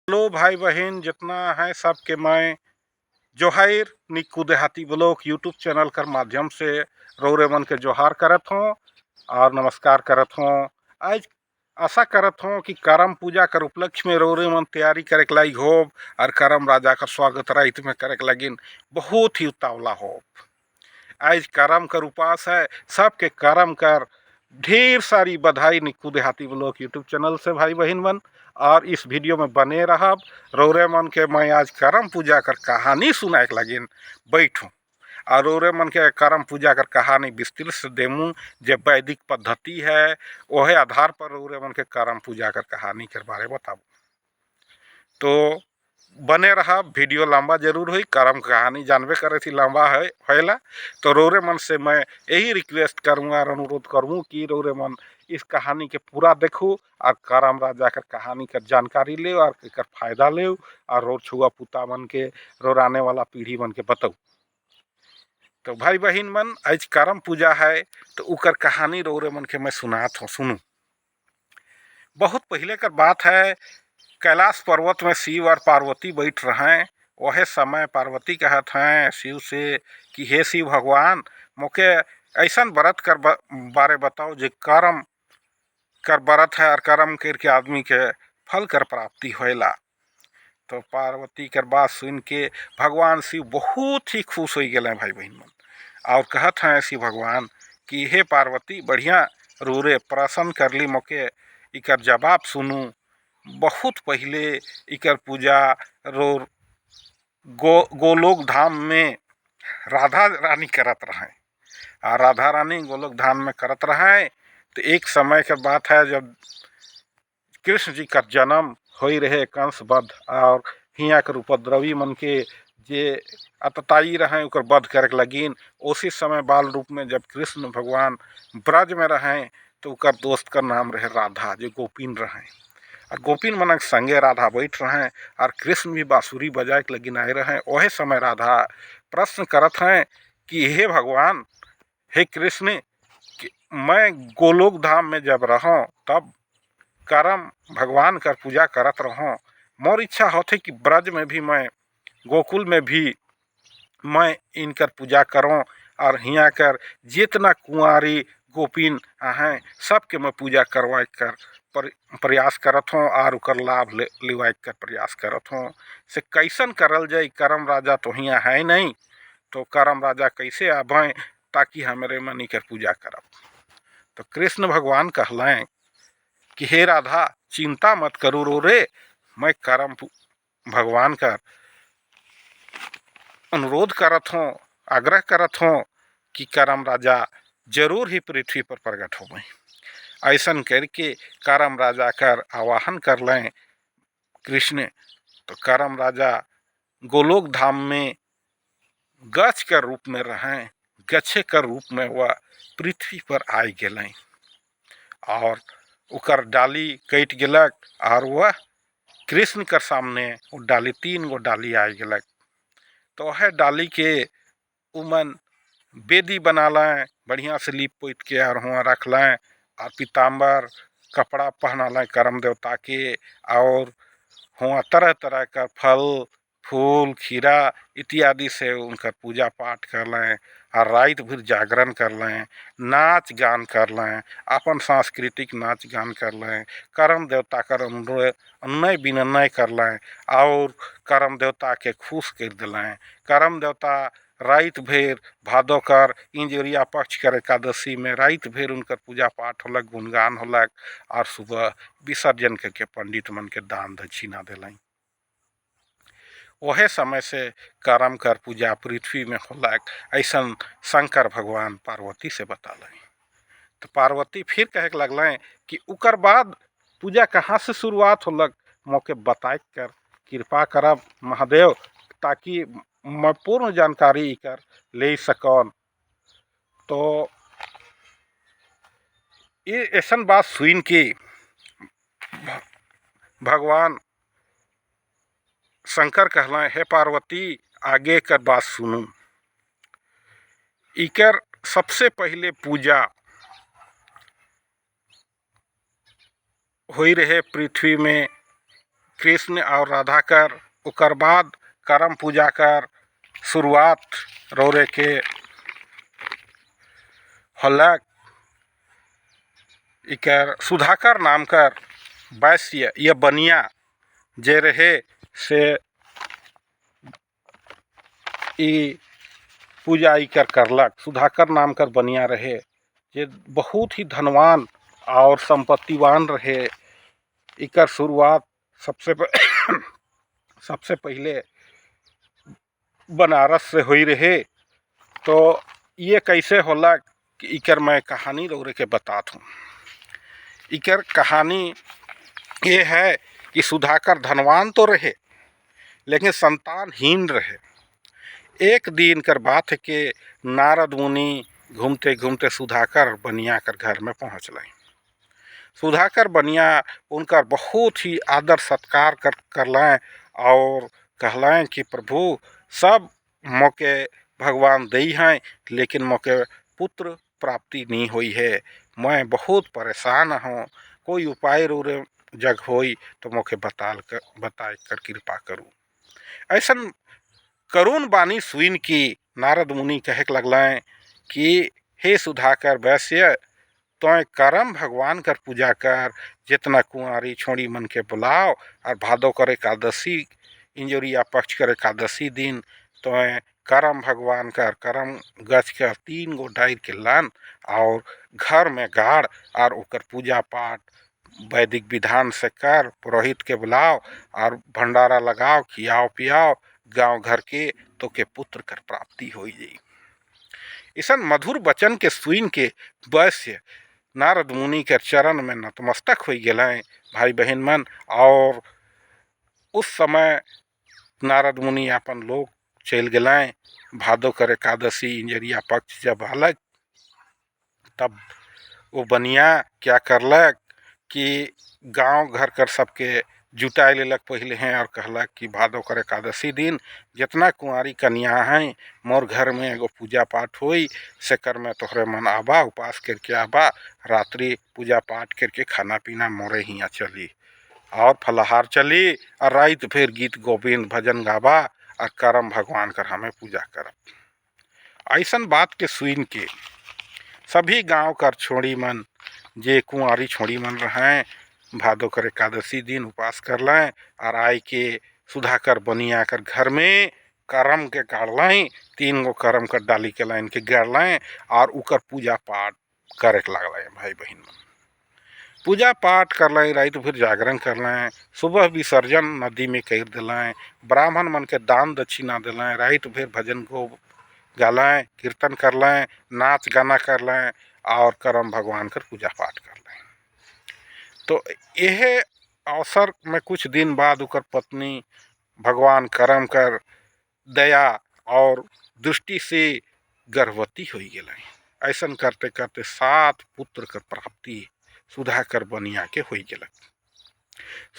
Hello भाई बहन जितना है सबके मैं जोहार निक्कू देहाती ब्लॉक यूट्यूब चैनल कर माध्यम से रौरे मन के जोहार करत हूँ और नमस्कार करत हूँ। आज आशा करत हूँ कि करम पूजा कर उपलक्ष्य में रौरे मन तैयारी करे के लागी हो और करम राजा का स्वागत रात में करे के लगिन बहुत ही उतावला हो। आज करम कर उपास है, सबके करम कर ढेर सारी बधाई निक्कू देहाती ब्लॉक यूट्यूब चैनल से भाई बहन मन। और इस वीडियो में बने रहब रौरे मन के मैं आज करम पूजा कर कहानी सुनाए के लगिन बैठूँ और रौरे मन के करम पूजा कर कहानी विस्तृत से देमूँ जे वैदिक पद्धति है वह आधार पर रौरे मन के करम पूजा कर कहानी के बारे बताबू। तो बने रहा वीडियो लंबा जरूर हुई, करम कहानी जानबे करे थी लंबा है होएला। तो रौरे मन से मैं यही रिक्वेस्ट करूँगा और अनुरोध करूँ कि रौरे मन इस कहानी के पूरा देखो और करम राजा कर कहानी कर जानकारी ले और एक फायदा ले और रोर छुआ पुता मन के रोर आने वाला पीढ़ी मन के बताऊ। तो भाई बहन मन आज करम पूजा है तो उकर कहानी रौरे मन के मैं सुनात हूँ, सुनू। बहुत पहले कर बात है, कैलाश पर्वत में शिव और पार्वती बैठ रहे। वह समय पार्वती कहत हैं शिव से कि हे शिव भगवान, मोके ऐसा व्रत कर बारे बताओ जो कर्म कर व्रत है और कर्म करके आदमी के फल कर प्राप्ति होएला। तो पार्वती कर बात सुन के भगवान शिव बहुत ही खुश हो गए भाई बहन मन और कहत हैं शिव भगवान कि हे पार्वती बढ़िया रूरे प्रसन्न कर ली, मोके इकर जवाब सुनू। बहुत पहले इकर पूजा रो गोलोक धाम में राधा रानी करत रहे और राधा रानी गोलोक धाम में करत रहे। तो एक समय के बात है जब कृष्ण जी का जन्म हो रहे कंसबद्ध और हिया कर उपद्रवी मन के जे अतताई रहे उकर वध करे लगिन। उसी समय बाल रूप में जब कृष्ण भगवान ब्रज में रहें तो उकर दोस्त का नाम रहे राधा, जो गोपिन रहें और गोपिन मनक संगे राधा बैठ रहे और कृष्ण भी बांसुरी बजाए के लगिन आए रहे। वही समय राधा प्रश्न करत हैं कि हे भगवान, हे कृष्ण, मैं गोलोक धाम में जब रहूँ तब करम भगवान कर पूजा करत रहूँ। मोर इच्छा होती कि ब्रज में भी मैं गोकुल में भी मैं इनकर पूजा करूँ और हिया कर जितना कुंवारी गोपिन हैं सबके मैं पूजा करवा कर प्रयास करत हूँ और उकर लाभ लेवाए कर प्रयास करत हूँ। से कैसन करल जाए, करम राजा तो हिया है नहीं, तो करम राजा कैसे आवें ताकि हमारे मनी कर पूजा करब। तो कृष्ण भगवान कहलें कि हे राधा, चिंता मत करो रो रे, मैं करम भगवान का अनुरोध करत हूँ, आग्रह करत हूँ कि करम राजा जरूर ही पृथ्वी पर प्रकट हो। ऐसन करके करम राजा कर आवाहन कर लें कृष्ण। तो करम राजा गोलोक धाम में गछ के रूप में रहें, गच्छे के रूप में वह पृथ्वी पर आए गए और उकर डाली कट गलक और वह कृष्ण कर सामने वो डाली 3 गो डाली आ गलक। तो वह डाली के उमन बेदी बना लें, बढ़िया से लीप पोत के और हुआ रख लें और पीताम्बर कपड़ा पहना लें करम देवता के और हुआ तरह तरह का फल फूल खीरा इत्यादि से उनका पूजा पाठ कर लें और रात भर जागरण कर लें, नाच गान कर लें, अपन सांस्कृतिक नाच गान कर लें, करम देवता कर अनुनय विनय कर लें और करम देवता के खुश कर दिलें। करम देवता रात भर भादो कर इंजरिया पक्ष कर एकादशी में रात भर उनकर पूजा पाठ होलक, गुणगान होलक और सुबह विसर्जन करके पंडित मन के दान दक्षिणा दिलें। वह समय से करम कर पूजा पृथ्वी में होलक, ऐसा शंकर भगवान पार्वती से बतालें। तो पार्वती फिर कहे लगलें कि उकर बाद पूजा कहाँ से शुरुआत होलक, मोके बताए कर कृपा करब महादेव ताकि मैं पूर्ण जानकारी कर ले सकन। तो ये ऐसा बात सुन के भगवान शंकर कहलें हे पार्वती आगे कर बात सुनू। इकर सबसे पहले पूजा हो रहे पृथ्वी में कृष्ण और राधा कर ओकर बाद करम पूजा कर शुरुआत रौरे के होलक। इकर सुधाकर नाम कर वैश्य या बनिया जे रहे से ई पूजा इकर करलक। सुधाकर नाम कर बनिया रहे जे बहुत ही धनवान और संपत्तिवान रहे। इकर शुरुआत सबसे पहले बनारस से हुई रहे। तो ये कैसे होला कि इकर मैं कहानी रौरे के बतात हूँ। इकर कहानी ये है कि सुधाकर धनवान तो रहे लेकिन संतानहीन रहे। एक दिन कर बात है कि नारद मुनि घूमते घूमते सुधाकर बनिया कर घर में पहुँच गए। सुधाकर बनिया उनका बहुत ही आदर सत्कार करलें और कहलें कि प्रभु सब मोके भगवान दई हैं लेकिन मोके पुत्र प्राप्ति नहीं हुई है। मैं बहुत परेशान हूँ, कोई उपाय रोरे जग होई तो मोके बताए कर कृपा करूँ। ऐसा करुण बानी सुइन की नारद मुनि कहे लगलें कि हे सुधाकर वैश्य तो करम भगवान कर पूजा कर। जितना कुंवारी छोड़ी मन के बुलाओ और भादो कर एकादशी इंजोरिया पक्ष कर एकादशी दिन तो करम भगवान कर करम गच कर 3 गो डायर के लन और घर में गाड़ और ओकर पूजा पाठ वैदिक विधान से कर। पुरोहित के बुलाओ और भंडारा लगाओ, खियाओ पियाओ गांव घर के तो के पुत्र कर प्राप्ति हो जाई। इसन मधुर वचन के सुइन के वैश्य नारद मुनि के चरण में नतमस्तक हो गए भाई बहन मन। और उस समय नारद मुनि अपन लोग चल गए। भादो कर एकादशी इंजरिया पक्ष जब अलग तब वो बनिया क्या करलक कि गांव घर कर सबके जुटाए लेलक पहले हैं और कहलक कि भादो कर एकादशी दिन जितना कुंवारी कन्या हैं मोर घर में एगो पूजा पाठ होई से कर में तोहरे मन आबा उपास करके आबा रात्रि पूजा पाठ करके खाना पीना मोरे हियाँ चली और फलाहार चली और रात फिर गीत गोविंद भजन गाबा और करम भगवान कर हमें पूजा करब। ऐसन बात के सुइन के सभी गांव कर छोड़ी मन जे कुंवारी छोड़ी मन रहें भादो कर एकादशी दिन उपास कर लें और आय के सुधाकर बनिया कर घर में करम के गाड़ लें। 3 गो करम कर डाली के लाइन के गाड़ लें और उकर पूजा पाठ करे लगलें। भाई बहन मन पूजा पाठ कर लें, रात फिर जागरण कर लें, सुबह विसर्जन नदी में कर दिलें, ब्राह्मण मन के दान दक्षिणा दिलें, रात फिर भजन को गालें, कीर्तन कर लें, नाच गाना कर लें और करम भगवान कर पूजा पाठ कर लें। तो यह अवसर में कुछ दिन बाद उकर पत्नी भगवान करम कर दया और दृष्टि से गर्भवती हो गई। ऐसा करते करते 7 पुत्र कर प्राप्ति सुधाकर बनिया के हो गलक।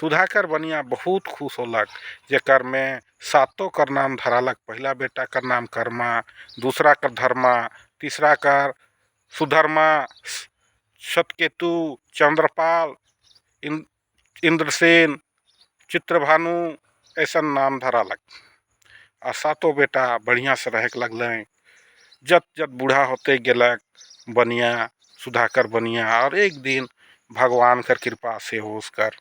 सुधाकर बनिया बहुत खुश होलक जेकर में 7 कर नाम धरालक। पहला बेटा कर नाम कर्मा, दूसरा कर धर्मा, तीसरा कर सुधर्मा, सतकेतु, चंद्रपाल, इंद्रसेन, चित्रभानु ऐसा नाम धरालक। और 7 बेटा बढ़िया से रह लगलें। जत जत बूढ़ा होते गलक बनिया सुधाकर बनिया और एक दिन भगवान कर कृपा से हो उसकर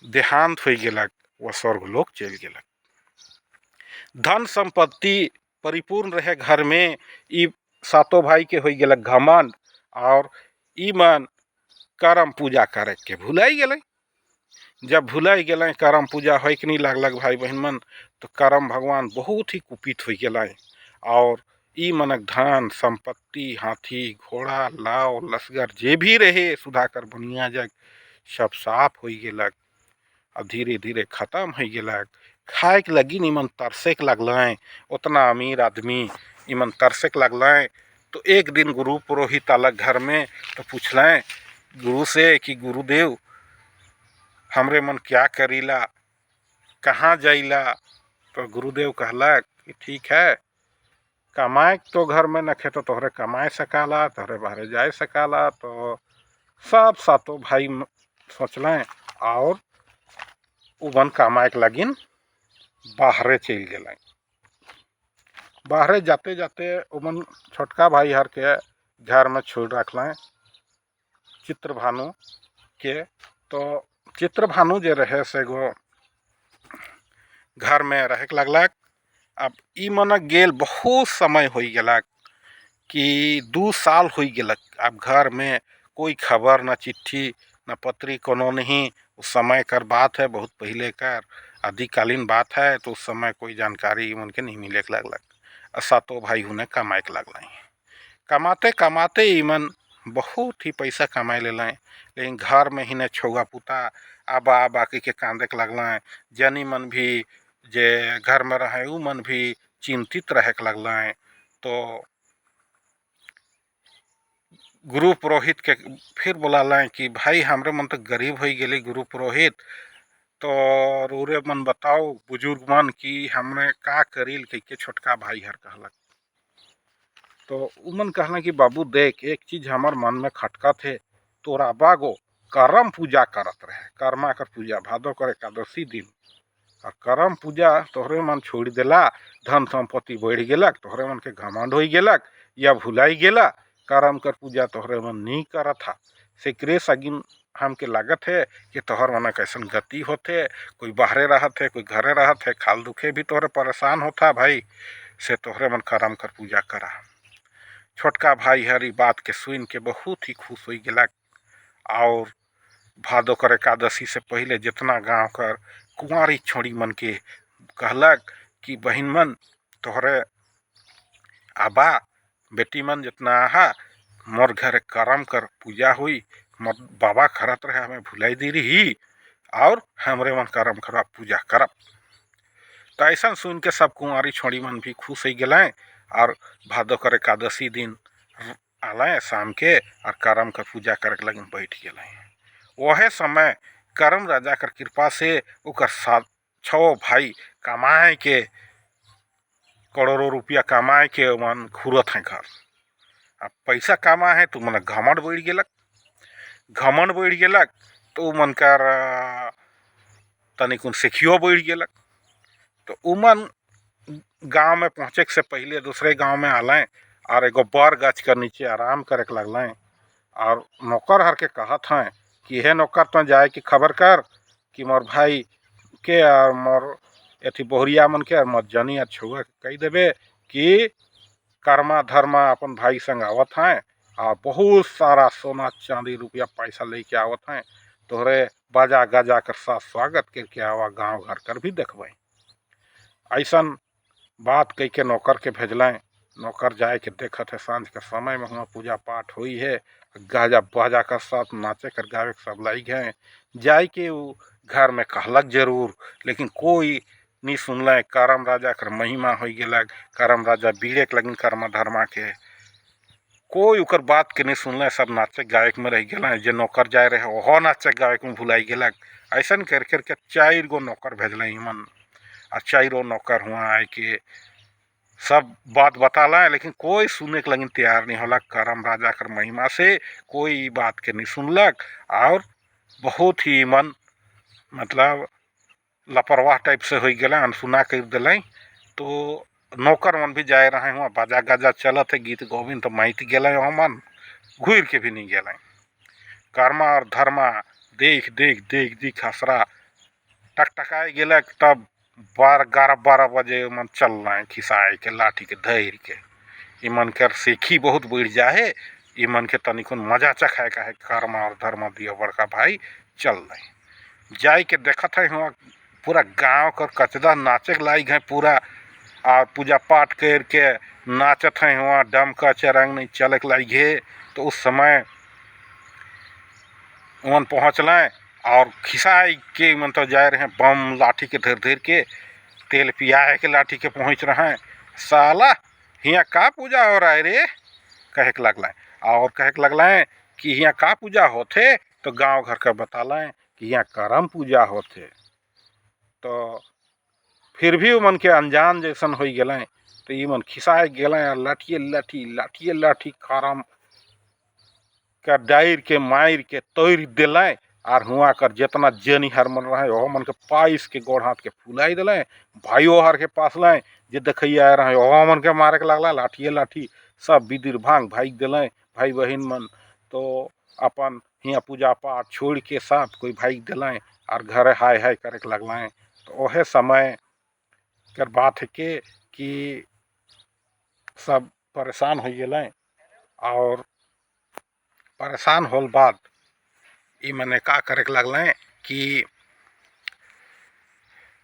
देहांत हो गलक, वह स्वर्गलोक चल गलक। धन संपत्ति परिपूर्ण रहे घर में। ई 7 भाई के हो गलक घमंड और ई मन करम पूजा करे के भुलाई गए। जब भुलाई गए करम पूजा हो कि नहीं लगलक भाई बहन मन तो करम भगवान बहुत ही कुपित हो गए और ई मनक धन संपत्ति हाथी घोड़ा लाव लसगर जे भी रहे सुधाकर बनिया जग सब साफ हो गलक और धीरे धीरे खत्म हो गलक। खाए के लगी इमन तरसे के लगलें। उतना अमीर आदमी इमन तरसे के लगलें। तो एक दिन गुरु पुरोहित अलग घर में तो पूछलें गुरु से कि गुरुदेव हमरे मन क्या करीला, कहाँ जाइला। तो गुरुदेव कहलक कि ठीक है कमाए तो घर में नखे तो तोहरे कमाए सकाला, तोहरे बाहरे जाए सकाला। तो सब 7 भाई सोचलें और उमन कमाए लगिन बाहरे चल गए। बाहरे जाते जाते उमन छोटका भाई हर के घर में छोड़ रखल चित्रभानु के। तो चित्रभानु जे रहे से गो घर में रहे लगलक। अब ई मन गेल बहुत समय हो गलक कि 2 साल हो गलक। अब घर में कोई खबर न चिट्ठी न पत्री कोनो नहीं। उस समय कर बात है, बहुत पहले कर आदिकालीन बात है। तो उस समय कोई जानकारी उनके नहीं मिले लगलक। सातों भाई उन्हें कमाए लगल। कमाते कमाते ईमन बहुत ही पैसा कमाए ले लें। लेकिन घर में ही ने छुआ पुता आबा आबा के कांदे लगल। जनी मन भी जे घर में रहे उ मन भी चिंतित रहे लगल। तो गुरु पुरोहित के फिर बुला कि भाई हमरे मन तो गरीब हो गए गुरु पुरोहित। तो रूरे मन बताओ बुजुर्ग मन कि हमने का करील के छोटका भाई हर कहलक। तो उमन कहना कि बाबू देख एक चीज हमार मन में खटका थे। तोरा बागो करम पूजा करत रहे, कर्मा कर पूजा भादो कर एकादशी दिन। और करम पूजा तोहरे मन छोड़ देला, धन संपत्ति बढ़ गेलक, तोहरे मन के घमंड हो गेलक या भुलाई गेला। करम कर पूजा तोहरे मन नहीं करत था। सेकरे सगिन हमके लागत है कि तोहर मन कैसन गति होते। कोई बाहरे रहत है, कोई घरे रहत है, खाल दुखे भी तोहरे परेशान होता भाई से तोहरे मन करम कर पूजा करा। छोटका भाई हरी बात के सुन के बहुत ही खुश हो गलक। और भादो कर एकादशी से पहले जितना गांव कर कुंवारी छोड़ी मन के कहलक कि बहन मन तोहरे आबा बेटी मन जितना आहा मोर घर करम कर पूजा हुई। मोर बाबा करत रहे हमें भुलाई दी रही और हमरे मन करम करा पूजा करब। तो ऐसा सुन के सब कुंवारी छोड़ी मन भी खुश हो गए। और भादो कर एकादशी दिन आए शाम के और करम कर पूजा करे लगे बैठ गए। वह समय करम राजा कर कृपा से उकर 6 भाई कमाए के करोड़ों रुपया कमाए के मन घूरत हैं घर। अब पैसा कमा है तो मन घमंड बढ़ गेलक। घमंड बढ़ गेलक तो मन कर तनिक सिखियो बढ़ गेलक। तो उमन गांव में पहुँचे से पहले दूसरे गांव में आलें और एगो बर गाछ के नीचे आराम करे लगलें। और नौकर हर के कहत हैं कि हे नौकर तो जाए कि खबर कर कि मोर भाई के और मोर एथी बोहरिया मन के और मोर जनी और छुआ के कही देवे कि कर्मा धर्मा अपन भाई संग आवत हैं और बहुत सारा सोना चांदी रुपया पैसा लेके आवत हैं। तोहरे बाजा गाजा कर साथ स्वागत करके आवा, गांव घर कर भी देखबे। ऐसा बात कह के नौकर के भेजलें। नौकर जाए के देखत है सांझ के समय में वहाँ पूजा पाठ हुई है। गाजा बाजा का साथ नाचे कर गावे सब लाई गए। जाए के वो घर में कहलक जरूर लेकिन कोई नहीं सुनल। करम राजा कर महिमा हो गलक। करम राजा बीड़े के लगिन कर्मा धर्मा के कोई उकर बात के नहीं सुनल। सब नाचे गावे में रह गए। जे नौकर जाए रहे वह नाचे गावे में भुलाई गलक। ऐसा कर करके 4 गो नौकर भेजल मन और 4 नौकर हुआ आए के सब बात बताला। लेकिन कोई सुनने के लगिन तैयार नहीं होला। करम राजा कर महिमा से कोई बात के नहीं सुनलक और बहुत ही मन मतलब लापरवाह टाइप से हो गए, अनसुना कर दिलें। तो नौकर मन भी जाए रहे हुआ बाजा गाजा चलत है गीत गोविंद तो माइत गए मन घूर के भी नहीं गए। कर्मा और धर्मा देख देख देख देख हसरा टकटकाए गलक। तब 11-12 बजे मन चल रहे खिसाए के लाठी के धैर के। इमन कर सीखी बहुत बढ़ जाए। इमन के तनिकुन मजा चखाए का है। कर्मा और धर्मा दियो बड़का भाई चल रहे जाए के देखत है हुआ पूरा गांव कर कचदा नाचे लाई है पूरा। और पूजा पाठ करके नाचत हैं हुआ डमका चरंग नहीं चल लाई है। तो उस समय उमन पहुँचलें और खिसाई के मन तो जाए रहे बम लाठी के धर धर के तेल पियाए के लाठी के पहुँच रहे हैं। साला हियाँ का पूजा हो रहा है रे कहे के लगलें। और कहे के लगलें कि हियाँ का पूजा होते। तो गांव घर का बतालें कि यहाँ करम पूजा होते। तो फिर भी मन के अनजान जैसन हो गए। तो ये मन खिसाए गए लाठिए लाठी लाठिए लाठी करम का डायर के मार के तोड़ दिलें। और हुआ कर जितना जनी हर मन रहे ओह मन के पाइस के गोड़ हाथ के फुलाई दिले भाइयों हर के पास लाए जे देखैया आए रहे ओह मन के मारे के लगला लाठिए लाठी सब विदिर भांग भाग दिले भाई बहन मन। तो अपन हियाँ पूजा पाठ छोड़ के सब कोई भाग दिले और घरे हाय हाय करे के लगल। तो ओहे समय कर बात है कि सब परेशान हो गए और परेशान होल बाद ई मने का करे के लगल कि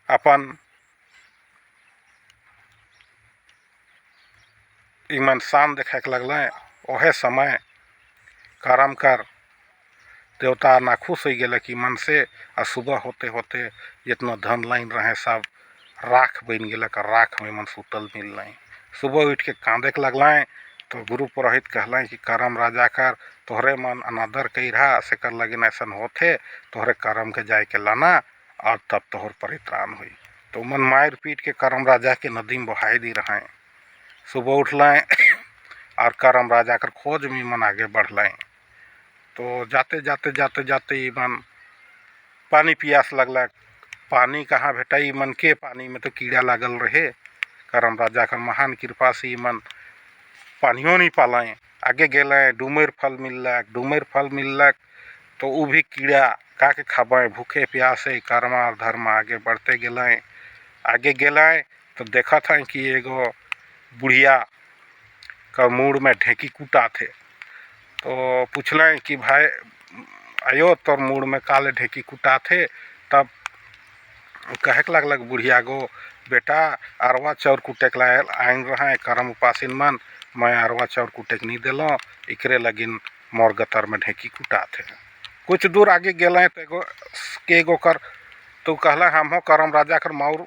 अपन इमन शान देखे के लगल। ओहे समय करम कर देवता नाखुश हो गए कि मन से और सुबह होते होते जितना धन लाइन रहे सब राख बन गए राख में मन सुतल मिल नहीं। सुबह उठ के कांदे के लगल तो गुरु पुरोहित कहल कि करम राजा कर तोहरे मन अनादर कही रहा से कर लगिन ऐसा होते तोहरे करम के जाए के लाना और तब तोहर परित्राण हुई। तो मन मार पीट के करम राजा के नदी में बहाई दी रहे। सुबह उठल और करम राजा कर खोज में मन आगे बढ़ल। तो जाते जाते जाते जाते मन पानी पियास लगल। पानी कहाँ भेटाई मन के पानी में तो कीड़ा लागल रहे। करम राजा कर महान कृपा से मन पानियों नहीं पालाएँ। आगे गए डूमेर फल मिललक तो वो भी कीड़ा का के खाबे भूखे प्यासे कर्म और धर्म आगे बढ़ते गए। आगे गए तो देखा था कि एगो बुढ़िया का मूड में ढेकी कूटा थे। तो पूछलें कि भाई आयो तोर मूड में काले ढेकी कूटा थे। तब कहे के लगलक बुढ़िया गो बेटा अरवा चाउर कूटे के आइन रहे करम उपासीन मन मैं अरवा चाउर कूटे के नहीं दिलों इकरे लगिन मोर गतर में ढेकी कूटा थे। कुछ दूर आगे गए तो एगो कर तो कहला हम हो करम राजा कर माउर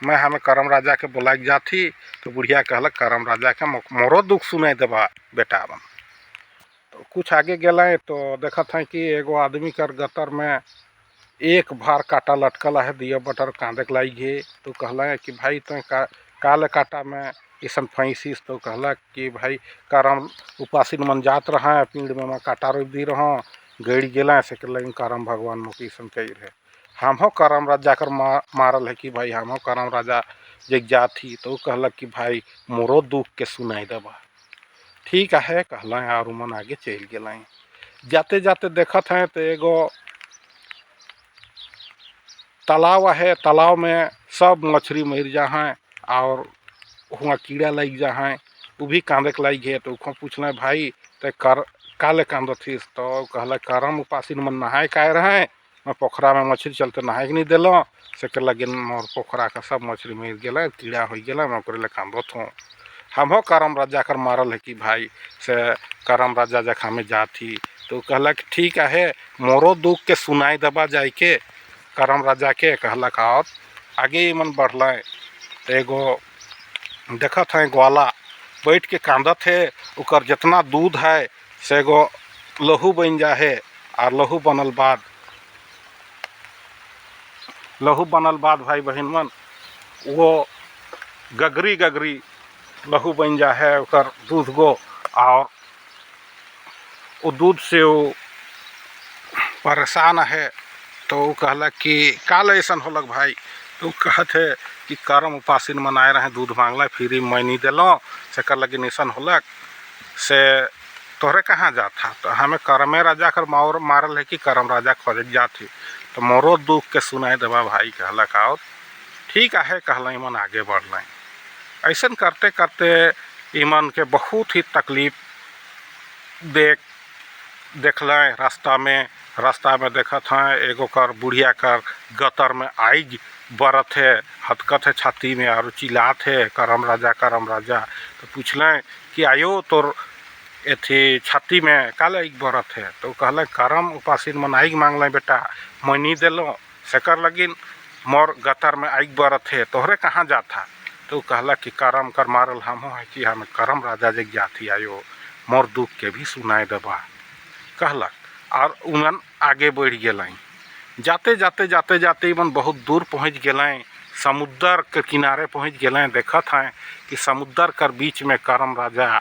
मैं हमें करम राजा के बुलाए जाती। तो बुढ़िया कहलक करम राजा के मोरो दुख सुनाई देबा बेटा बन। तो कुछ आगे गए तो देखा था कि एगो आदमी कर गतर में एक भार काटा लटकल है दिया बटर कांदे के लाई गे। तो कहला कि भाई तो काले काटा में ऐसा फैंसीस। तो कहला कि भाई करम उपासीन मन जात रहा पीड़ में मैं काटा रोप दी रहा गड़ गला से लेकिन करम भगवान मुख ऐसा कही रहे हम हो करम राजा कर मारल है कि भाई हम हो करम राजा जग जाती। तो कहलक कि भाई मोरो दुख के सुनाई देबा ठीक है कहला और मन आगे चल गए। जाते जाते देखत हैं तो एगो तालाब है तालाब में सब मछली मर जा हैं और वहाँ कीड़ा लग जा हैं वो भी कांदे के लाई गए। तो उसको पूछना भाई तो काले कांदो थी। तो कहला करम उपासीन मन नहाए काहे रहे मैं पोखरा में मछली चलते नहाए के नहीं दिलों से कर लगिन मोर पोखरा का सब मछली मर गए कीड़ा हो गया मैं ओकरे ले कांदो थो हम हो करम राजा कर मारल है कि भाई से करम राजा जखा में जाती। तो कहला कि ठीक है मोरो दुख के सुनाई दबा जाए के करम राजा के कहला का और आगे ही मन बढ़ल। तो एगो देखा था ग्वाला बैठ के कांदत है उकर जितना दूध है से एगो लहू बन जा है और लहू बनल बाद भाई बहन मन वो गगरी लहू बन जा है उकर दूध गो और वो दूध से वो परेशान है। तो वो कहला कि काल ऐसा होलक भाई। तो कहत है कि करम उपासीन मन आए रहे दूध मांगल फिर मैं नहीं दिलों से कर लगी निशन होलक से तोहरे कहाँ जाता। तो हमें करमे राजा कर मारल है कि करम राजा खोज जाती। तो मोरो दुख के सुनाई देवा भाई कहलक और ठीक है कहल मन आगे बढ़ल। ऐसा करते करते ईमन के बहुत ही तकलीफ देखल। रास्ता में देखत हैं एगो कर बुढ़िया कर गतर में आइग बरत है हथकत है छाती में और चिल्लात है करम राजा। तो पूछलें कि आयो तोर एथी छाती में काले आइग बरत है। तो कहले करम उपासीन मन आइग मांगल बेटा मैं नहीं दिलों से कर लगिन मोर गतर में आइग बरत है तोहरे कहाँ जाता। तो कहला कि करम कर मारल हम है कि हमें करम राजा जग जाती आयो मोर दुख के भी सुनाई देबा कहलक और उमन आगे बढ़ गए। जाते जाते मन बहुत दूर पहुँच गए समुद्र के किनारे पहुँच गए। देखत हैं कि समुद्र कर बीच में करम राजा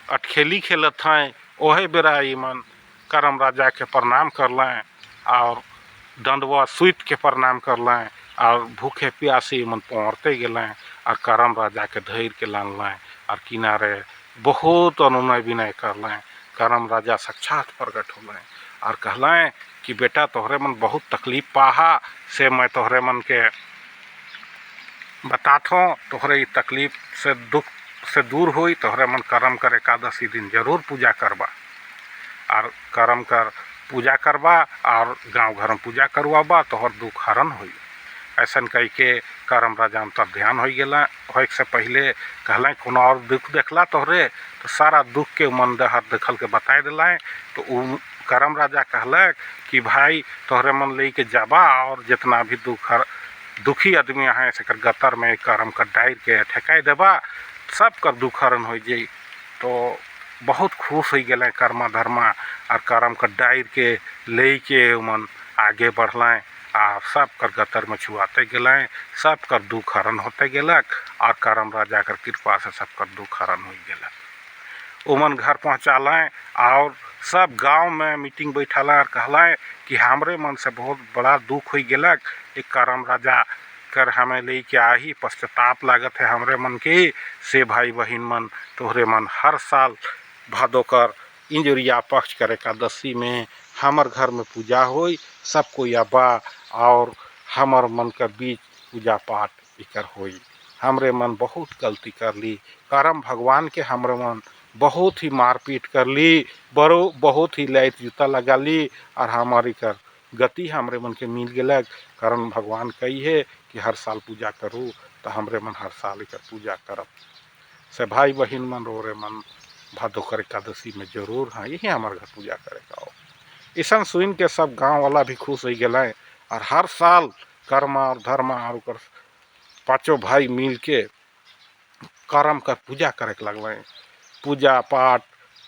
अटखेली खेलत हैं। ओहे बेरा मन करम राजा के प्रणाम कर लें और दंडवा सूत के प्रणाम कर लें और भूखे प्यासी मन पहुँचते गए और करम राजा के धैर्य के लान लें और किनारे बहुत अनुनय विनय कर लें। करम राजा साक्षात प्रकट हो लें और कहलें कि बेटा तोहरे मन बहुत तकलीफ पाहा से मैं तोहरे मन के बतात हूँ, तोहरे तकलीफ से दुख से दूर हुई तोहरे मन करम कर एकादशी दिन जरूर पूजा करबा और करम कर पूजा करबा और गांव घर में पूजा करवाबा तोहर दुख हरण हुई। ऐसा कह के करम राजा अंतर ध्यान हो गया हो से पहले कहलें कोनो और दुख देखला तोहरे तो सारा दुख के मन हर देखल के बताए दिलाएँ। तो करम राजा कहलक कि भाई तोहरे मन ले के जाबा और जितना भी दुखी आदमी हैं से गतर में करम कर डायर के ठेकाई देबा सब कर दुख हरण हो जाई। तो बहुत खुश हो गए कर्मा धर्मा और करम कर डायर के ले के मन आगे बढ़लें और सब कर गतर में छुआते गए, सब कर दुख हरण होते गलक और करम राजा कर कृपा से सब कर दुख हरण हो गलक। उमन घर पहुँचालें और सब गांव में मीटिंग बैठालें और कहलें कि हमरे मन से बहुत बड़ा दुख हो गलक, एक करम राजा कर हमें ले के आही पश्चाताप लागत है हमरे मन के से भाई बहन मन तोहरे मन हर साल भादो कर इंजुरिया पक्ष कर एकादशी में हमर घर में पूजा होई, सब कोई आबा और हमर मन के बीच पूजा पाठ इकर होई। हमरे मन बहुत गलती कर ली, करम भगवान के हमरे मन बहुत ही मारपीट कर ली, बहुत ही लाइट जूता लगा ली और हमारी कर गति हमरे मन के मिल गलक। करम भगवान कही है कि हर साल पूजा करूँ तो हमरे मन हर साल इकर पूजा करब से भाई बहन मन रो रे मन भादो कर एकादशी में जरूर हाँ यही हमारे घर पूजा करेगा। ऐसा सुन के सब गांव वाला भी खुश हो गए और हर साल कर्मा और धर्मा और पाँचों भाई मिल के करम कर पूजा करे लगल, पूजा पाठ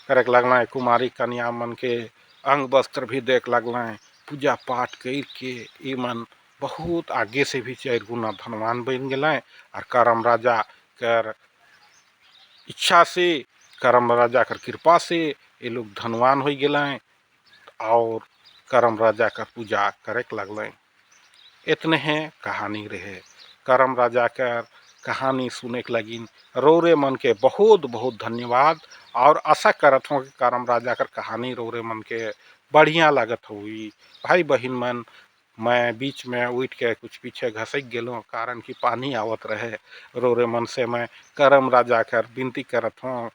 करे लगल, कुमारी कन्या मन के अंग वस्त्र भी देख लगल, पूजा पाठ करके ये मन बहुत आगे से भी 4 गुना धनवान बन गए और करम राजा कर इच्छा से करम राजा कर कृपा से ये लोग धनवान हो गए और करम राजा का पूजा करे लगल। इतने हैं कहानी रहे करम राजा कर कहानी सुने के लगिन रोरे मन के बहुत बहुत धन्यवाद और आशा करत हूँ कि करम राजा कर कहानी रोरे मन के बढ़िया लागत हुई। भाई बहन मन मैं बीच में उठ के कुछ पीछे घसक गेलों कारण कि पानी आवत रहे रोरे मन से मैं करम राजा कर विनती करत हूँ,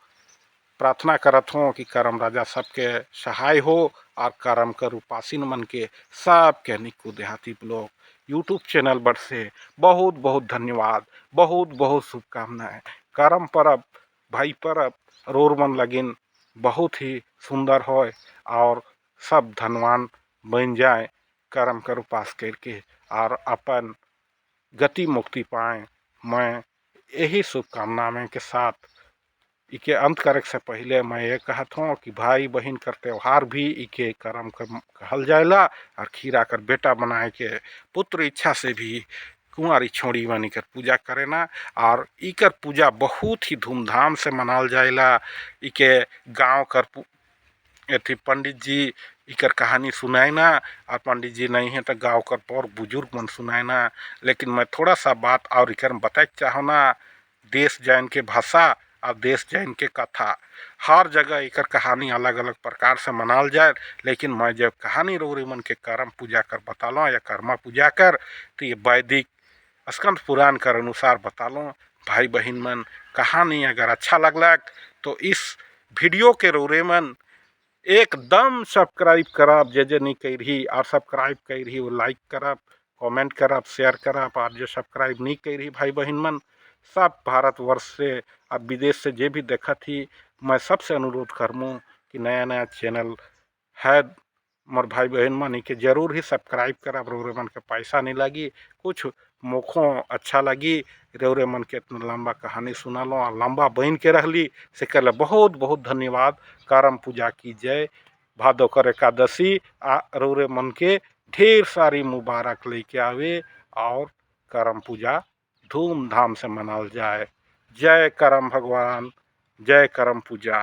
प्रार्थना करत हूँ कि करम राजा सबके सहाय हो और करम कर उपासीन मन के सबके निकू देहाती ब्लॉग यूट्यूब चैनल पर से बहुत बहुत धन्यवाद, बहुत बहुत शुभकामनाएं। करम परब भाई परब रोर मन लगिन बहुत ही सुंदर हो और सब धनवान बन जाए करम कर उपास करके और अपन गति मुक्ति पाएँ। मैं यही शुभकामना में के साथ इके अंत करे से पहले मैं ये कहता हूँ कि भाई बहन कर त्यौहार भी इके करम कहल जाएला और खीरा कर बेटा बनाए के पुत्र इच्छा से भी कुंवारी छोड़ी बनी कर पूजा करेना और इकर पूजा बहुत ही धूमधाम से मनाल जाएला। इके गांव कर एथी पंडित जी इकर कहानी सुनाए ना और पंडित जी नहीं है तो गांव कर पर बुजुर्ग मन सुनाए ना, लेकिन मैं थोड़ा सा बात और इकर बताए चाहो ना देश जैन के भाषा और देश जैन के कथा हर जगह इकर कहानी अलग अलग प्रकार से मनाल जाए। लेकिन मैं जब कहानी रोरी मन के करम पूजा कर बतालो या कर्मा पूजा कर तो ये वैदिक स्कंद पुराण कर अनुसार बतालो। भाई बहन मन कहानी अगर अच्छा लगलक तो इस वीडियो के रोरे मन एकदम सब्सक्राइब करब, जे नहीं करी और सब्सक्राइब करी वो लाइक करब, कमेंट करब, शेयर करब और जो सब्सक्राइब नहीं करी भाई बहन मन सब भारतवर्ष से अब विदेश से जे भी देखा थी मैं सबसे अनुरोध करमूँ कि नया नया चैनल है मोर भाई बहन मन के जरूर ही सब्सक्राइब करब। रोरे मन के पैसा नहीं लगी, कुछ मोखों अच्छा लगी रोरे मन के इतना लंबा कहानी सुना लो और लंबा बन के रहली से कर बहुत बहुत धन्यवाद। करम पूजा की जय, भादो कर एकादशी रोरे मन के ढेर सारी मुबारक लेके आवे और करम पूजा धूमधाम से मनाल जाए। जय करम भगवान, जय करम पूजा।